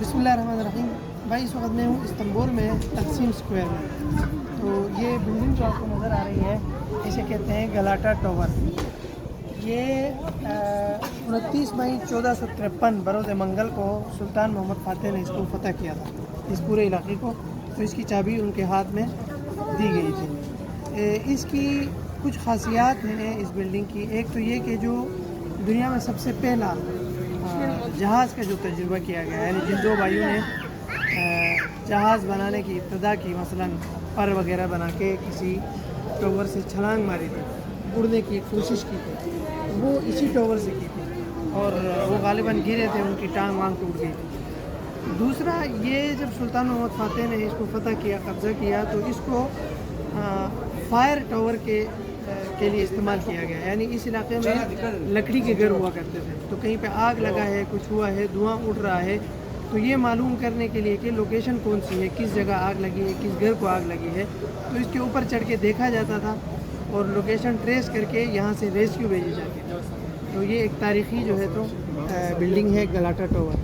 बिस्मिल्लाहिर्रहमानिर्रहीम। भाई इस वक्त मैं हूँ इस्तांबुल में तकसीम स्क्वायर में। तो ये बिल्डिंग जो आपको नज़र आ रही है इसे कहते हैं गलाटा टावर। ये 29 मई 1453 बरोज़ मंगल को सुल्तान मोहम्मद फ़ातेह ने इसको फ़तह किया था, इस पूरे इलाके को। तो इसकी चाबी उनके हाथ में दी गई थी। इसकी कुछ ख़ासियात हैं इस बिल्डिंग की। एक तो ये कि जो दुनिया में सबसे पहला जहाज़ का जो तजुर्बा किया गया है, यानी जिन दो भाइयों ने जहाज़ बनाने की इब्तदा की, मसलन पर वगैरह बना के किसी टावर से छलांग मारी थी, उड़ने की कोशिश की थी, वो इसी टावर से की थी और वो गालिबन गिरे थे, उनकी टांग वांग टूट गई थी। दूसरा ये, जब सुल्तान मोहम्मद फ़ातेह ने इसको फ़तह किया, कब्ज़ा किया, तो इसको फायर टावर के लिए इस्तेमाल किया गया। यानी इस इलाके में लकड़ी के घर हुआ करते थे, तो कहीं पे आग लगा है, कुछ हुआ है, धुआं उड़ रहा है, तो ये मालूम करने के लिए कि लोकेशन कौन सी है, किस जगह आग लगी है, किस घर को आग लगी है, तो इसके ऊपर चढ़ के देखा जाता था और लोकेशन ट्रेस करके यहाँ से रेस्क्यू भेजी जाती थी। तो ये एक तारीख़ी जो है तो बिल्डिंग है गलाटा टावर।